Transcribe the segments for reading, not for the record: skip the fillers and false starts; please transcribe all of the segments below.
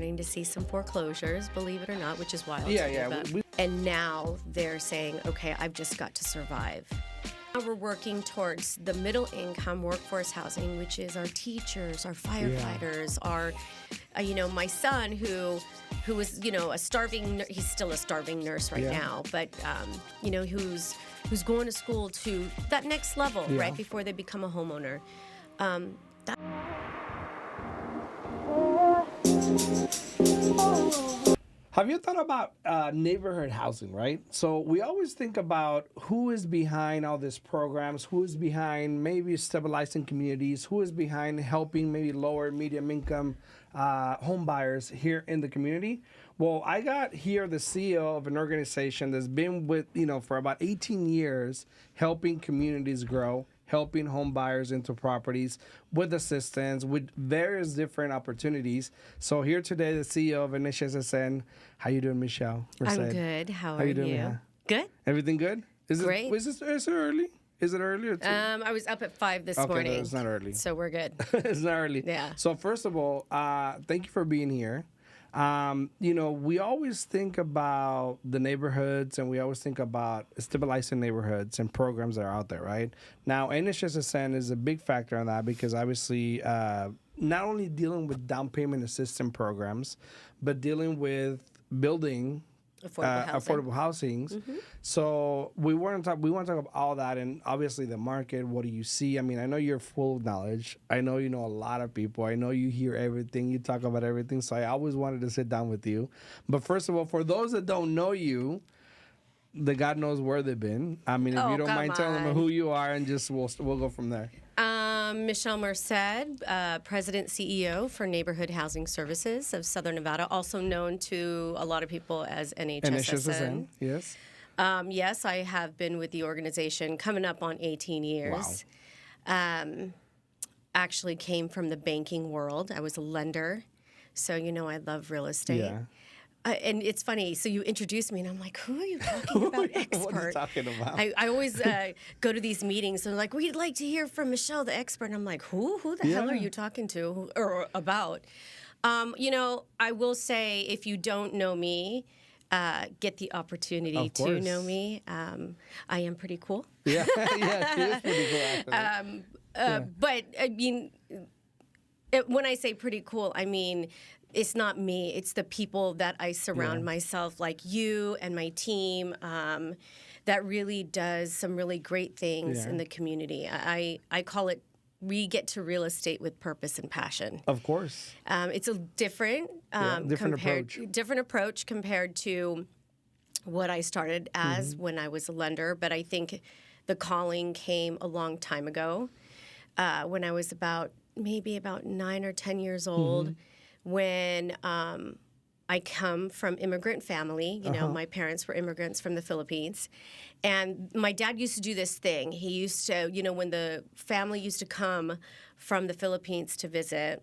starting to see some foreclosures, believe it or not, which is wild. Yeah. And now they're saying, okay, I've just got to survive. Now we're working towards the middle income workforce housing, which is our teachers, our firefighters, our, my son who was, a starving, he's still a starving nurse right now, but, who's going to school to that next level, right, before they become a homeowner. Have you thought about neighborhood housing, right? So we always think about who is behind all these programs, who is behind maybe stabilizing communities, who is behind helping maybe lower medium income home buyers here in the community. Well, I got here the CEO of an organization that's been with, for about 18 years, helping communities grow, helping home buyers into properties with assistance, with various different opportunities. So here today, the CEO of NHSSN. How you doing, Michelle Merced? I'm good. How are you doing? Yeah. Good. Everything good? Great. Is it early? Is it early? Or I was up at 5 this morning. Okay, it's not early. So we're good. It's not early. Yeah. So first of all, thank you for being here. We always think about the neighborhoods and we always think about stabilizing neighborhoods and programs that are out there, right? Now, NHSSN is a big factor on that because obviously not only dealing with down payment assistance programs, but dealing with building affordable housings. Mm-hmm. So we want to talk about all that and obviously the market. What do you see? I mean, I know you're full of knowledge. I know you know a lot of people. I know you hear everything. You talk about everything. So I always wanted to sit down with you. But first of all, for those that don't know you, the God knows where they've been. I mean, if you don't mind telling them who you are, and just we'll go from there. Michelle Merced, President CEO for Neighborhood Housing Services of Southern Nevada, also known to a lot of people as NHSSN. Yes. Yes, I have been with the organization coming up on 18 years. Wow. Actually came from the banking world. I was a lender, so I love real estate. Yeah. And it's funny. So you introduced me, and I'm like, "Who are you talking about, expert?" What are you talking about? I always go to these meetings, and they're like, "We'd like to hear from Michelle, the expert." And I'm like, "Who? Who the hell are you talking to or about?" I will say, if you don't know me, get the opportunity to know me. I am pretty cool. Yeah, she is pretty cool. Actually. But I mean, when I say pretty cool, I mean. It's not me. It's the people that I surround myself, like you and my team, that really does some really great things in the community. I call it, we get to real estate with purpose and passion. Of course. It's a different approach compared to what I started as when I was a lender. But I think the calling came a long time ago when I was maybe about 9 or 10 years old. When I come from immigrant family, my parents were immigrants from the Philippines, and my dad used to do this thing. He used to, when the family used to come from the Philippines to visit,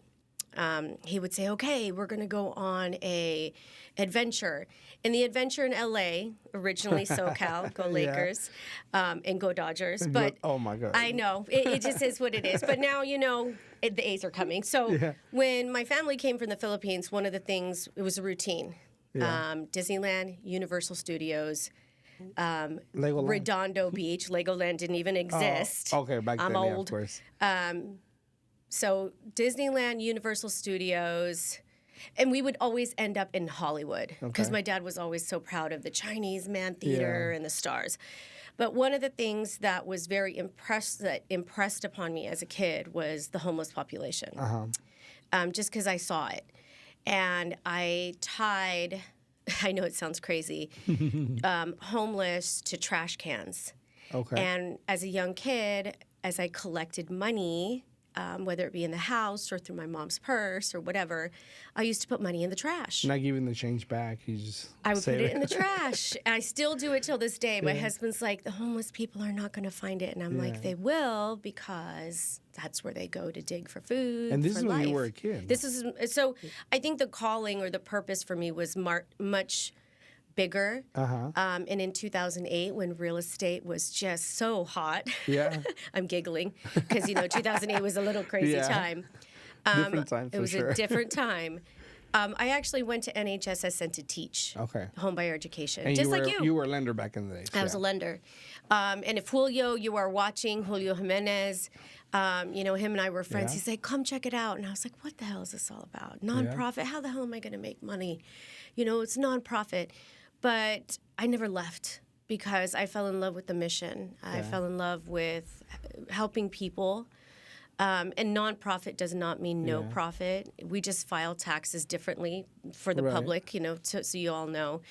he would say, "Okay, we're going to go on a adventure." And the adventure in LA, originally SoCal, go Lakers, and go Dodgers. But oh my God, I know it just is what it is. But now the A's are coming. So when my family came from the Philippines, one of the things, it was a routine. Disneyland, Universal Studios. Redondo Beach, Legoland didn't even exist. Oh, okay, back then, I'm old. Of course. So Disneyland, Universal Studios, and we would always end up in Hollywood because my dad was always so proud of the Chinese Man Theater and the stars. But one of the things that was very impressed upon me as a kid was the homeless population, just because I saw it. And I tied, I know it sounds crazy, homeless to trash cans. Okay. And as a young kid, as I collected money, whether it be in the house or through my mom's purse or whatever, I used to put money in the trash. Not giving the change back. I would put it in the trash. And I still do it till this day. My husband's like, the homeless people are not going to find it. And I'm like, they will, because that's where they go to dig for food. And this is when you were a kid. So I think the calling or the purpose for me was much bigger. And in 2008, when real estate was just so hot, I'm giggling because 2008 was a little crazy time. Different time, for It was sure. a different time. I actually went to NHSSN to teach homebuyer education. And just you were a lender back in the day. I was a lender. And if Julio, you are watching, Julio Jimenez, him and I were friends. He's like, come check it out. And I was like, what the hell is this all about? Nonprofit? How the hell am I going to make money? It's nonprofit. But I never left because I fell in love with the mission. I fell in love with helping people. And nonprofit does not mean no profit. We just file taxes differently for the public, so you all know.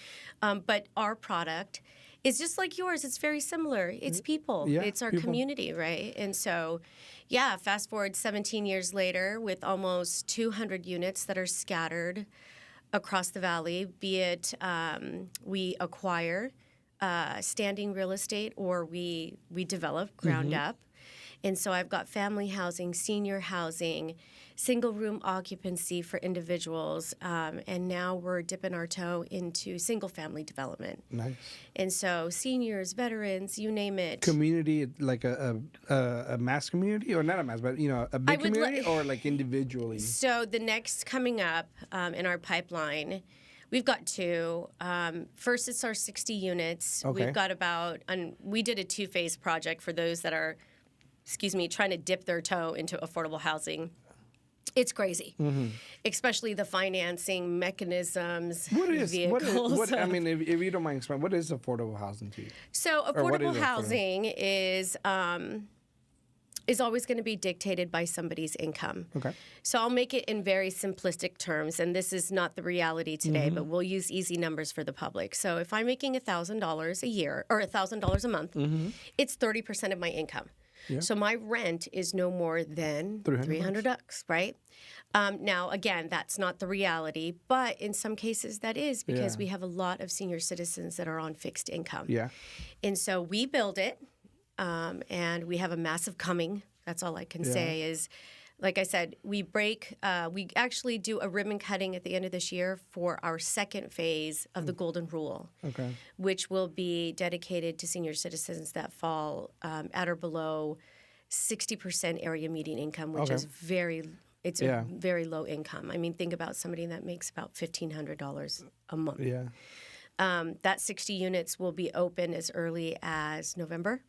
But our product is just like yours. It's very similar. It's people. Yeah, it's our community, right? And so, fast forward 17 years later with almost 200 units that are scattered across the valley, be it we acquire standing real estate or we develop ground up. And so I've got family housing, senior housing, single room occupancy for individuals, and now we're dipping our toe into single family development. Nice. And so seniors, veterans, you name it. Community, like a mass community, or not a mass, but a big community, or like individually. So the next coming up in our pipeline, we've got two. First, it's our 60 units. We've got we did a 2-phase project for those that are trying to dip their toe into affordable housing. It's crazy, especially the financing mechanisms, vehicles. I mean, if you don't mind explaining, what is affordable housing to you? So affordable housing is always going to be dictated by somebody's income. Okay. So I'll make it in very simplistic terms, and this is not the reality today, but we'll use easy numbers for the public. So if I'm making $1,000 a year or $1,000 a month, it's 30% of my income. Yeah. So my rent is no more than $300, right? Now, again, that's not the reality, but in some cases that is because we have a lot of senior citizens that are on fixed income. Yeah. And so we build it, and we have a massive coming. That's all I can say is, like I said, we actually do a ribbon cutting at the end of this year for our second phase of the Golden Rule, which will be dedicated to senior citizens that fall at or below 60% area median income, which is a very low income. I mean, think about somebody that makes about $1,500 a month. Yeah. That 60 units will be open as early as November.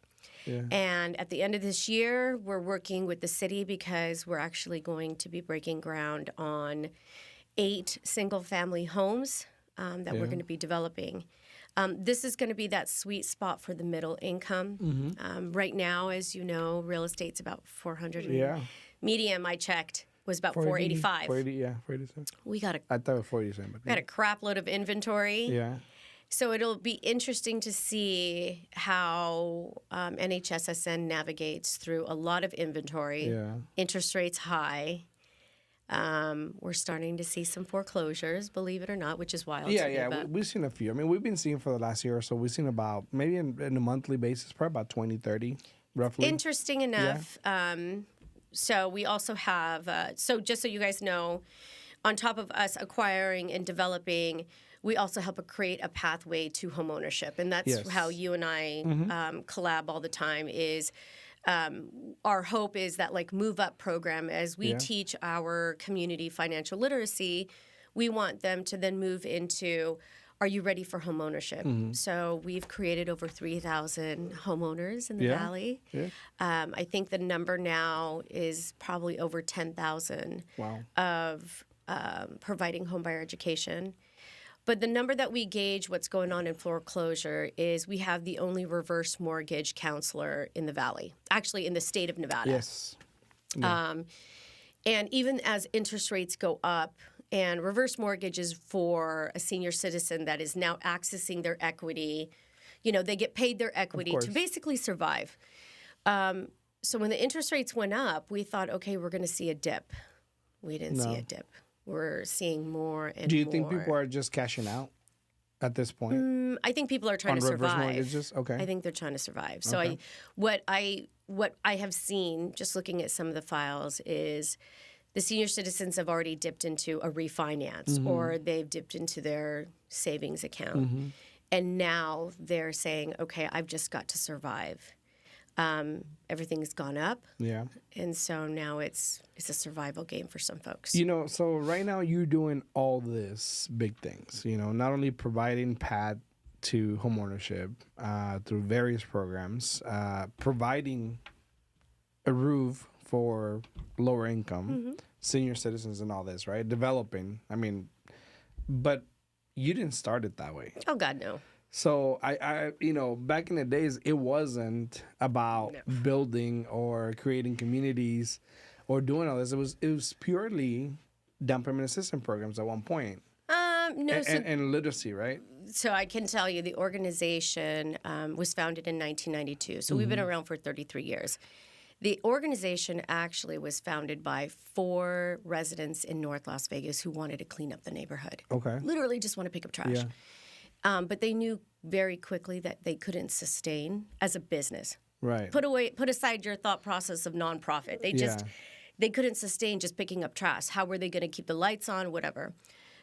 Yeah. And at the end of this year, we're working with the city because we're actually going to be breaking ground on 8 single-family homes that we're going to be developing. This is going to be that sweet spot for the middle income. Right now, as you know, real estate's about $400. Medium, I checked, was about $485. $487. I thought it was $487. We got a crap load of inventory. Yeah. So it'll be interesting to see how NHSSN navigates through a lot of inventory, interest rates high. We're starting to see some foreclosures, believe it or not, which is wild. We've seen a few. I mean, we've been seeing for the last year or so, we've seen about, maybe in a monthly basis, probably about 20, 30, roughly. Interesting enough. So we also have, so just so you guys know, on top of us acquiring and developing, we also help create a pathway to homeownership. And that's how you and I collab all the time is our hope is that like Move Up program, as we teach our community financial literacy, we want them to then move into, are you ready for homeownership? So we've created over 3,000 homeowners in the Valley. I think the number now is probably over 10,000 of providing homebuyer education. But the number that we gauge what's going on in foreclosure is we have the only reverse mortgage counselor in the Valley, actually in the state of Nevada. Yes. Yeah. And even as interest rates go up, and reverse mortgage is for a senior citizen that is now accessing their equity, they get paid their equity to basically survive. So when the interest rates went up, we thought, okay, we're going to see a dip. We didn't see a dip. We're seeing more and more. Do you think people are just cashing out at this point? I think people are trying to survive. Mortgages? Okay. I think they're trying to survive. So what I have seen, just looking at some of the files, is the senior citizens have already dipped into a refinance or they've dipped into their savings account. And now they're saying, okay, I've just got to survive. Everything's gone up. Yeah. And so now it's a survival game for some folks. So right now you're doing all this big things, not only providing path to homeownership through various programs, providing a roof for lower income, senior citizens and all this, right? Developing, but you didn't start it that way. Oh, God, no. So I back in the days, it wasn't about building or creating communities or doing all this. It was purely down payment assistance programs at one point. No. And literacy, right? So I can tell you the organization was founded in 1992. So we've been around for 33 years. The organization actually was founded by 4 residents in North Las Vegas who wanted to clean up the neighborhood. Okay. Literally just want to pick up trash. Yeah. But they knew very quickly that they couldn't sustain as a business. Right. Put aside your thought process of nonprofit. They couldn't sustain just picking up trash. How were they going to keep the lights on, whatever?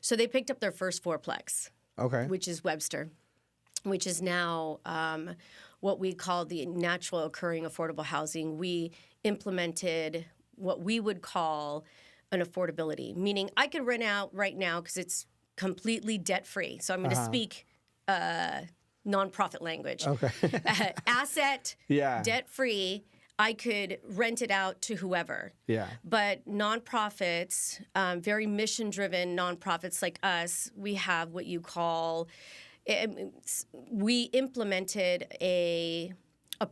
So they picked up their first fourplex, which is Webster, which is now what we call the natural occurring affordable housing. We implemented what we would call an affordability, meaning I could rent out right now because it's completely debt-free. So I'm going to speak nonprofit language. Okay. Asset, debt-free. I could rent it out to whoever. Yeah. But nonprofits, very mission-driven nonprofits like us, we have what you call, we implemented a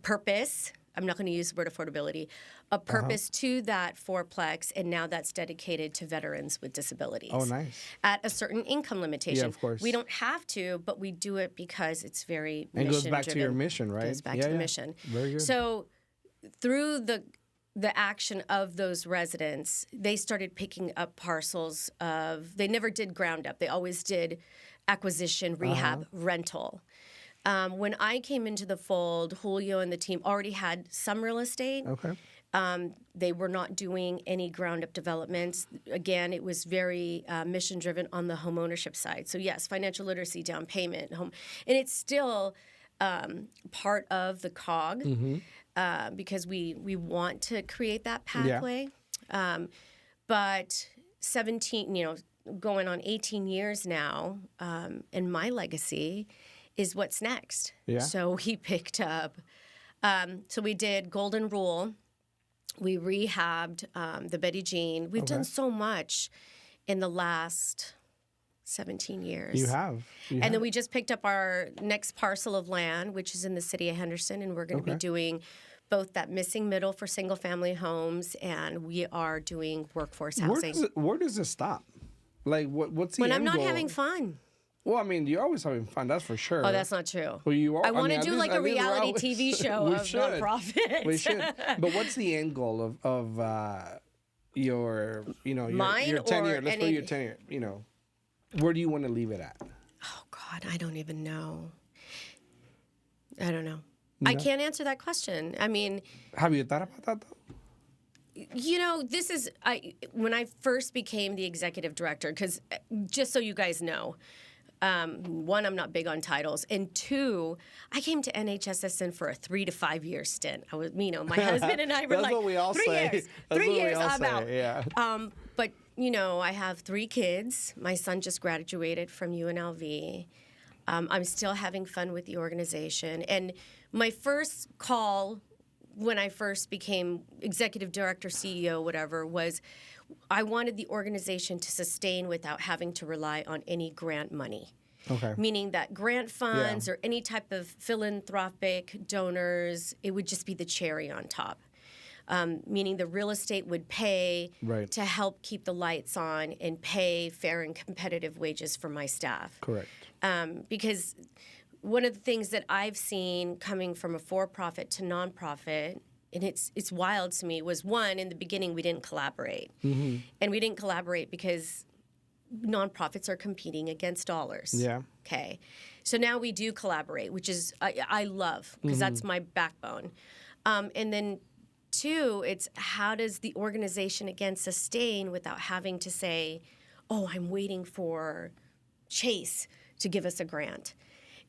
purpose. I'm not going to use the word affordability. A purpose to that fourplex, and now that's dedicated to veterans with disabilities. Oh, nice. At a certain income limitation. Yeah, of course. We don't have to, but we do it because it's very mission-driven. And it goes back to your mission, right? It goes back to the mission. Very good. So through the action of those residents, they started picking up parcels of, they never did ground up. They always did acquisition, rehab, rental. When I came into the fold, Julio and the team already had some real estate. Okay. They were not doing any ground-up developments. Again, it was very mission-driven on the home ownership side. So yes, financial literacy, down payment, home, and it's still part of the COG because we want to create that pathway. Yeah. But 17, going on 18 years now, and my legacy is what's next. Yeah. So we picked up. So we did Golden Rule. We rehabbed the Betty Jean. We've done so much in the last 17 years. You have. Then we just picked up our next parcel of land, which is in the city of Henderson, and we're going to be doing both that missing middle for single-family homes, and we are doing workforce housing. Where does it stop? Like, what's the when end I'm not goal? Having fun. Well, you're always having fun, that's for sure. Oh, that's not true. Well, you are. I want to do like a reality TV show of nonprofits. We should. But what's the end goal of your, Mine your tenure? or Let's put your tenure. Where do you want to leave it at? Oh God, I don't even know. I don't know. No? I can't answer that question. Have you thought about that though? This is when I first became the executive director, because just so you guys know, one, I'm not big on titles, and two, I came to NHSSN for a 3 to 5 year stint. I was, my husband and I were That's like, what we all 3 say. years, That's 3 what years, we all I'm say. out. Yeah. But I have 3 kids. My son just graduated from UNLV. I'm still having fun with the organization, and my first call when I first became executive director, CEO, whatever, was I wanted the organization to sustain without having to rely on any grant money. Okay. Meaning that grant funds or any type of philanthropic donors, it would just be the cherry on top. Meaning the real estate would pay to help keep the lights on and pay fair and competitive wages for my staff. Correct. Because one of the things that I've seen coming from a for-profit to nonprofit, and it's wild to me, was one, in the beginning we didn't collaborate. Mm-hmm. And we didn't collaborate because nonprofits are competing against dollars. Yeah. Okay. So now we do collaborate, which is I love, because that's my backbone. And then two, it's how does the organization again sustain without having to say, oh, I'm waiting for Chase to give us a grant.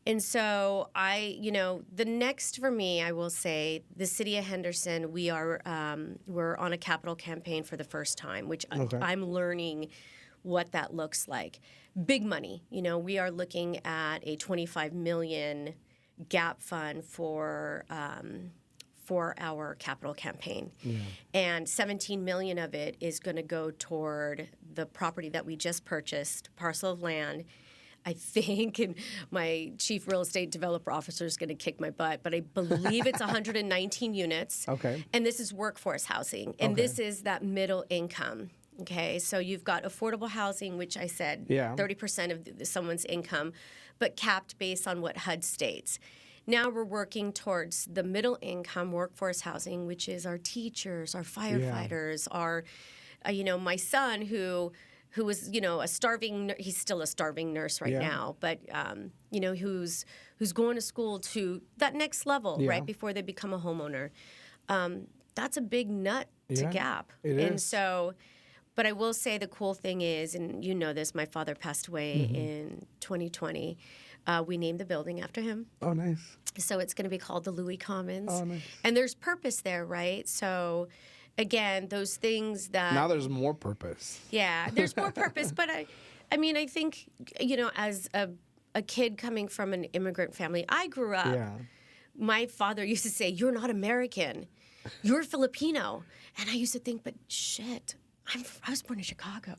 And so the next for me, I will say, the city of Henderson, we're on a capital campaign for the first time, which I'm learning what that looks like. Big money. We are looking at a $25 million gap fund for our capital campaign. Yeah. And $17 million of it is going to go toward the property that we just purchased, parcel of land. I think, and my chief real estate developer officer is going to kick my butt, but I believe it's 119 units. Okay. And this is workforce housing. And this is that middle income. Okay. So you've got affordable housing, which I said 30% of someone's income, but capped based on what HUD states. Now we're working towards the middle income workforce housing, which is our teachers, our firefighters, our, my son who was, a starving, he's still a starving nurse right now, but, who's going to school to that next level, right, before they become a homeowner. That's a big nut to gap. It and is. So, but I will say the cool thing is, and you know this, my father passed away in 2020. We named the building after him. Oh, nice. So it's going to be called the Louis Commons. Oh, nice. And there's purpose there, right? So, again, those things that... Now there's more purpose. Yeah, there's more purpose. But, I think, as a kid coming from an immigrant family, I grew up... Yeah. My father used to say, "You're not American. You're Filipino." And I used to think, but shit, I was born in Chicago.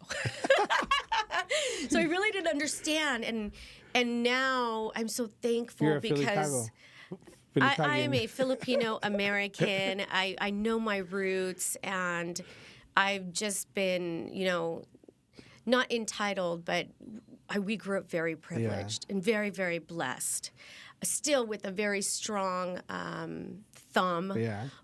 So I really didn't understand. And now I'm so thankful You're a because... I am a Filipino American. I know my roots, and I've just been, not entitled, but we grew up very privileged and very, very blessed. Still with a very strong thumb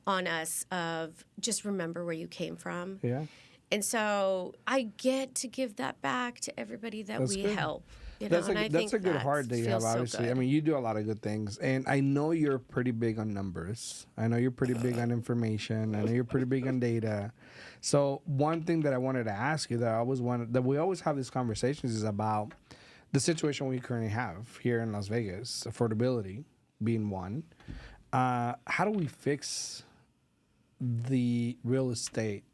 on us of just remember where you came from. Yeah. And so I get to give that back to everybody that we help. That's a good heart that you have, obviously. So I mean, you do a lot of good things. And I know you're pretty big on numbers. I know you're pretty big on information. I know you're pretty big on data. So one thing that I wanted to ask you that we always have these conversations is about the situation we currently have here in Las Vegas, affordability being one. How do we fix the real estate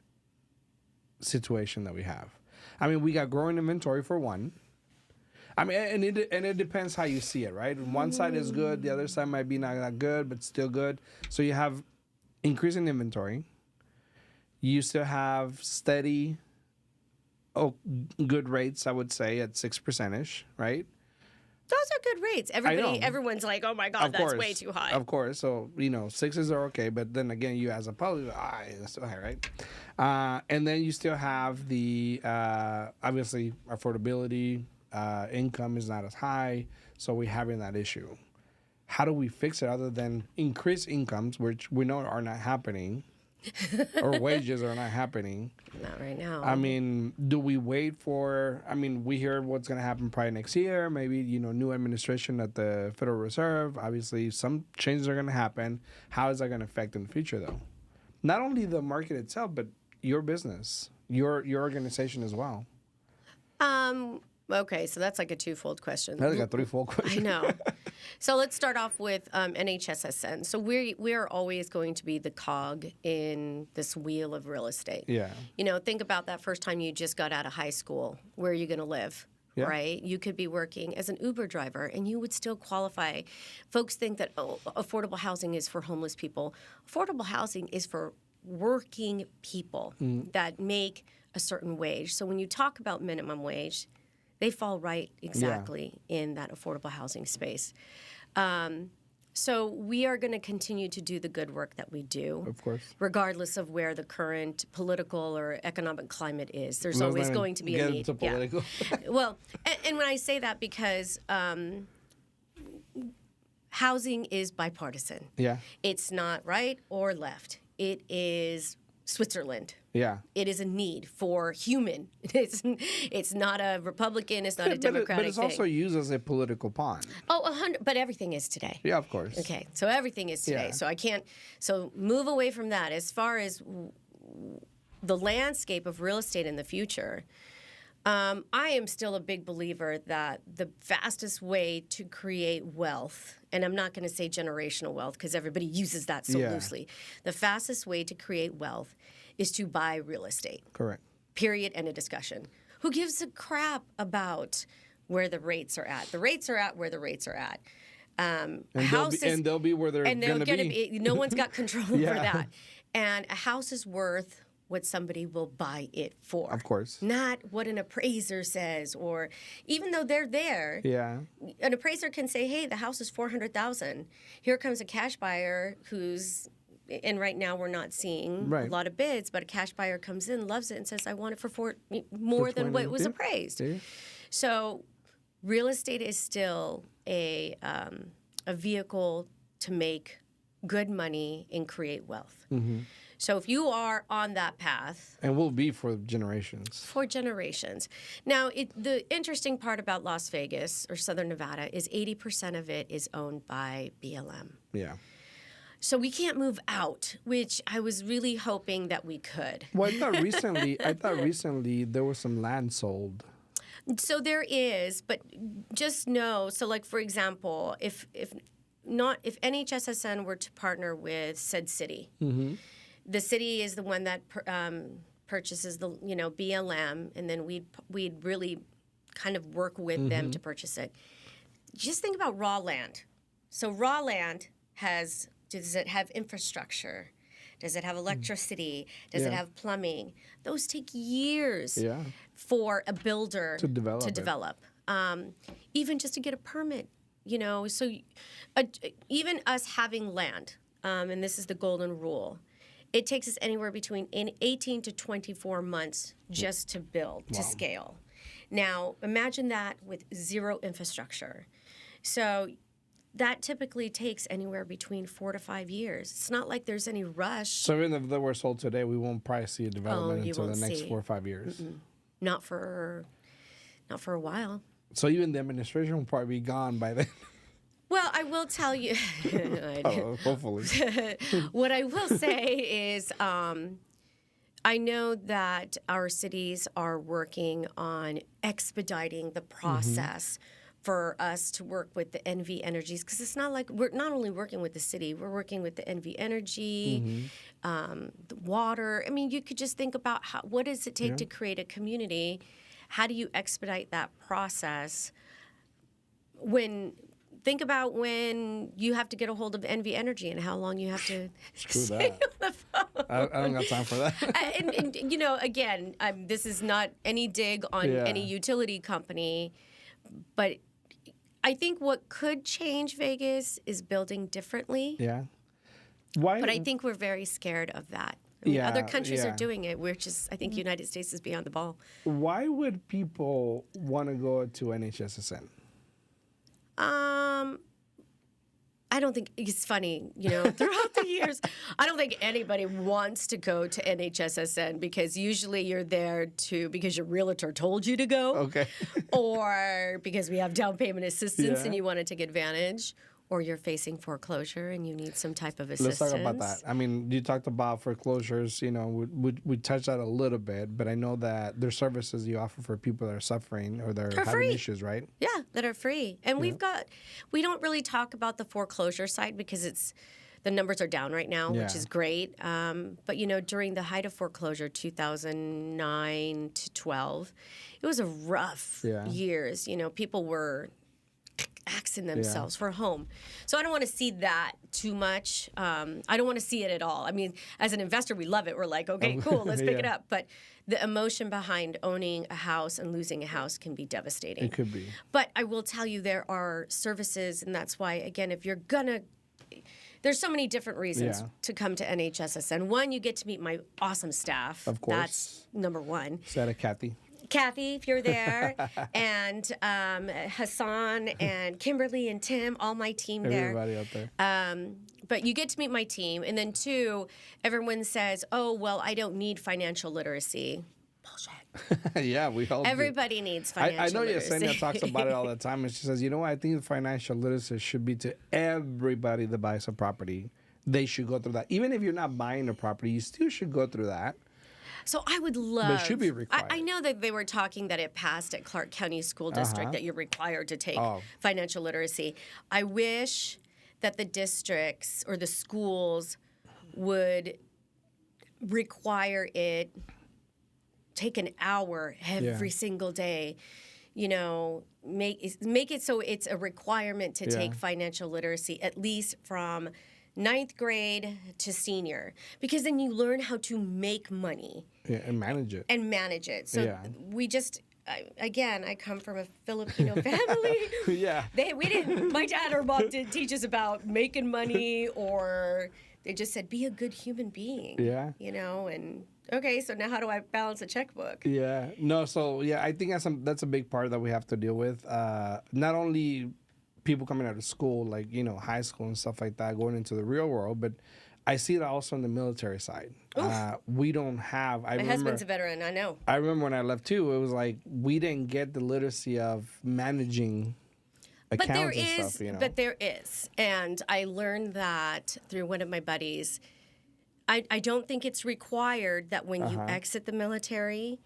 situation that we have? I mean, we got growing inventory for one. I mean, and it depends how you see it, right? One side is good, the other side might be not that good, but still good. So you have increasing inventory. You still have steady, good rates, I would say, at 6%-ish, right? Those are good rates. Everyone's like, "Oh my God, that's way too high." Of course. So, 6s are okay, but then again, you as a public, that's still high, right? And then you still have the, obviously, affordability, income is not as high, so we're having that issue. How do we fix it other than increase incomes, which we know are not happening, or wages are not happening? Not right now. I mean, do we wait for, we hear what's going to happen probably next year, maybe, new administration at the Federal Reserve. Obviously, some changes are going to happen. How is that going to affect in the future, though? Not only the market itself, but your business, your organization as well. Okay, so that's like a twofold question. That's like a threefold question. I know. So let's start off with NHSSN. So we are always going to be the cog in this wheel of real estate. Yeah. Think about that first time you just got out of high school. Where are you going to live? Yeah. Right? You could be working as an Uber driver, and you would still qualify. Folks think that, affordable housing is for homeless people. Affordable housing is for working people that make a certain wage. So when you talk about minimum wage, they fall right exactly in that affordable housing space. So we are going to continue to do the good work that we do. Of course. Regardless of where the current political or economic climate is. There's always going to be a need. Get into political. Yeah. Well, and when I say that because housing is bipartisan. Yeah. It's not right or left. It is Switzerland. Yeah. It is a need for human. It's not a Republican. It's not a Democratic But it's also used as a political pawn. Oh, 100. But everything is today. Yeah, of course. Okay, so everything is today. Yeah. So I can't. So move away from that. As far as the landscape of real estate in the future, I am still a big believer that the fastest way to create wealth, and I'm not going to say generational wealth because everybody uses that so loosely. The fastest way to create wealth is to buy real estate. Correct. Period. End of discussion. Who gives a crap about where the rates are at? The rates are at where the rates are at. They'll be where they're going to be. No one's got control over that. And a house is worth what somebody will buy it for. Of course. Not what an appraiser says, or even though they're there, an appraiser can say, hey, the house is $400,000. Here comes a cash buyer who's, and right now we're not seeing a lot of bids, but a cash buyer comes in, loves it, and says, I want it for more than what was appraised. Yeah. So real estate is still a vehicle to make good money and create wealth. Mm-hmm. So if you are on that path... And will be for generations. For generations. Now, the interesting part about Las Vegas or Southern Nevada is 80% of it is owned by BLM. Yeah. So we can't move out, which I was really hoping that we could. Well, I thought recently there was some land sold. So there is, but just know, so like, for example, if NHSSN were to partner with said city... Mm-hmm. The city is the one that purchases the BLM, and then we'd really kind of work with them to purchase it. Just think about raw land. So raw land does it have infrastructure? Does it have electricity? Does it have plumbing? Those take years for a builder to develop. Even just to get a permit, So even us having land, and this is the golden rule. It takes us anywhere between 18 to 24 months just to build, to scale. Now, imagine that with zero infrastructure. So that typically takes anywhere between 4 to 5 years. It's not like there's any rush. So even if they were sold today, we won't probably see a development until the next 4 or 5 years. Mm-mm. Not for a while. So even the administration will probably be gone by then. Well, I will tell you. Hopefully. What I will say is I know that our cities are working on expediting the process for us to work with the NV Energies, because it's not like we're not only working with the city, we're working with the NV Energy, the water. I mean, you could just think about what does it take to create a community? How do you expedite that process? Think about when you have to get a hold of NV Energy and how long you have to stay on the phone. I don't got time for that. and again, this is not any dig on any utility company, but I think what could change Vegas is building differently. Yeah. Why? But I think we're very scared of that. I mean, other countries are doing it. We're just, I think United States is beyond the ball. Why would people want to go to NHSSN? I don't think it's funny, throughout the years, I don't think anybody wants to go to NHSSN because usually you're there because your realtor told you to go. Okay. Or because we have down payment assistance and you want to take advantage. Or you're facing foreclosure and you need some type of assistance. Let's talk about that. I mean, you talked about foreclosures. We touched that a little bit, but I know that there's services you offer for people that are suffering or they're having issues, right? Yeah, that are free. And we don't really talk about the foreclosure side because the numbers are down right now, which is great. But, during the height of foreclosure, 2009 to 12, it was a rough years. People were axing themselves for a home. So I don't want to see that too much. I don't want to see it at all. I mean, as an investor, we love it. We're like, okay, cool, let's pick it up. But the emotion behind owning a house and losing a house can be devastating. It could be. But I will tell you there are services, and that's why, again, if you're there's so many different reasons to come to NHSSN. One, you get to meet my awesome staff. Of course. That's number one. Shout out Kathy, if you're there, and Hassan and Kimberly and Tim, all my team there. Everybody out there. But you get to meet my team. And then two, everyone says, oh, well, I don't need financial literacy. Bullshit. Yeah, we all Everybody needs financial literacy. I know Yesenia talks about it all the time, and she says, I think financial literacy should be to everybody that buys a property. They should go through that. Even if you're not buying a property, you still should go through that. So I would love. But it should be required. I know that they were talking that it passed at Clark County School District that you're required to take financial literacy. I wish that the districts or the schools would require it, take an hour every single day, you know, make it so it's a requirement to take financial literacy, at least from 9th grade to senior, because then you learn how to make money. Yeah, and manage it. So we just, I come from a Filipino family. My dad or mom didn't teach us about making money, or they just said, be a good human being. Yeah. You know, and okay, so now how do I balance a checkbook? Yeah. No, so I think that's a big part that we have to deal with. Not only people coming out of school, like, you know, high school and stuff like that, going into the real world, but I see it also on the military side. We don't have. My husband's a veteran. I know. I remember when I left too. It was like we didn't get the literacy of managing accounts and stuff. You know. But there is, and I learned that through one of my buddies. I don't think it's required that when you exit the military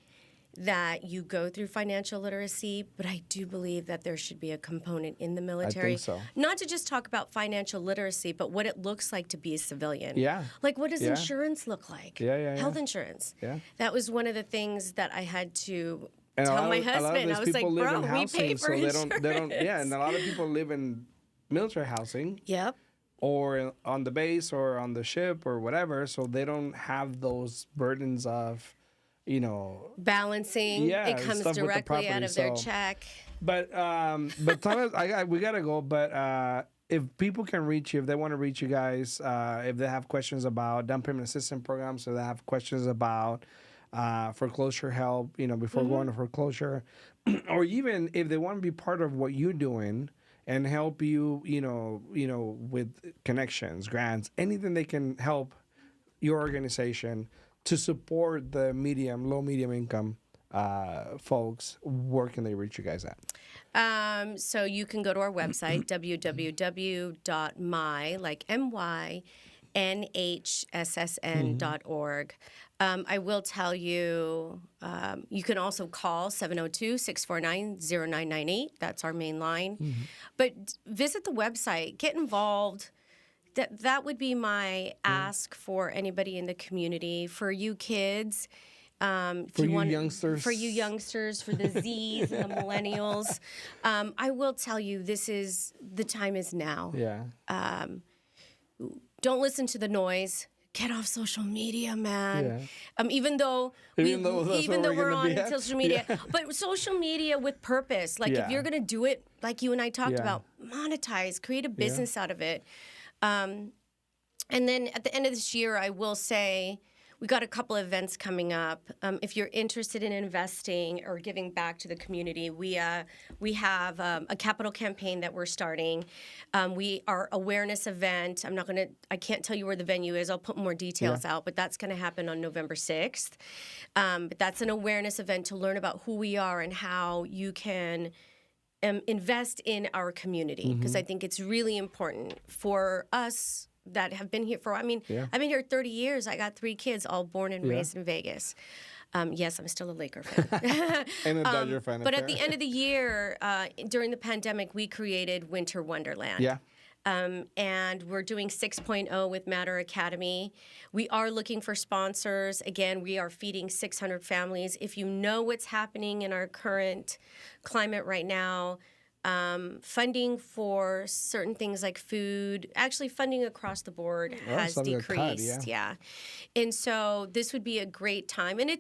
that you go through financial literacy, but I do believe that there should be a component in the military. I think so. Not to just talk about financial literacy, but what it looks like to be a civilian. Yeah. Like, what does insurance look like? Health insurance. Yeah. That was one of the things that I had to tell my husband. I was like, bro, we pay for insurance. They don't, and a lot of people live in military housing. Yep. Or on the base or on the ship or whatever, so they don't have those burdens of, you know, balancing. It comes directly out of their check. But Thomas, we gotta go. But if people can reach you, if they want to reach you guys, if they have questions about down payment assistance programs, or they have questions about foreclosure help, you know, before going to foreclosure, or even if they want to be part of what you're doing and help you, you know, with connections, grants, anything they can help your organization to support the low medium income folks, where can they reach you guys at? So you can go to our website, www.my.NHSSN.org. I will tell you, you can also call 702-649-0998. That's our main line. But visit the website, get involved. That would be my ask for anybody in the community, for you kids. For you youngsters, for the Zs and the millennials. I will tell you, the time is now. Yeah. Don't listen to the noise. Get off social media, man. Yeah. Even though we're on social media, but social media with purpose. Like if you're gonna do it, like you and I talked about, monetize, create a business out of it. And then at the end of this year, I will say, we got a couple of events coming up. If you're interested in investing or giving back to the community, we have a capital campaign that we're starting. Our awareness event. I can't tell you where the venue is. I'll put more details out, but that's going to happen on November 6th. But that's an awareness event to learn about who we are and how you can invest in our community, because I think it's really important for us that have been here I've been here 30 years. I got 3 kids, all born and raised in Vegas. Yes, I'm still a Laker fan. And a Dodger fan. But at the end of the year, during the pandemic, we created Winter Wonderland. Yeah. And we're doing 6.0 with Matter Academy. We are looking for sponsors. Again, we are feeding 600 families. If you know what's happening in our current climate right now, funding for certain things like food, actually funding across the board has decreased. And so this would be a great time. And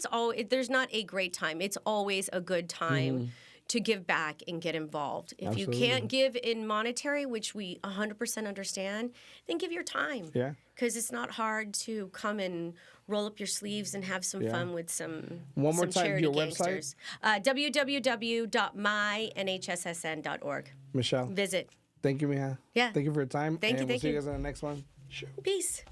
there's not a great time. It's always a good time to give back and get involved. If you can't give in monetary, which we 100% understand, then give your time. Yeah. Because it's not hard to come and roll up your sleeves and have some fun with some charity gangsters. www.mynhssn.org. Michelle. Visit. Thank you, Mija. Yeah. Thank you for your time. Thank you. We'll see you guys in the next one. Sure. Peace.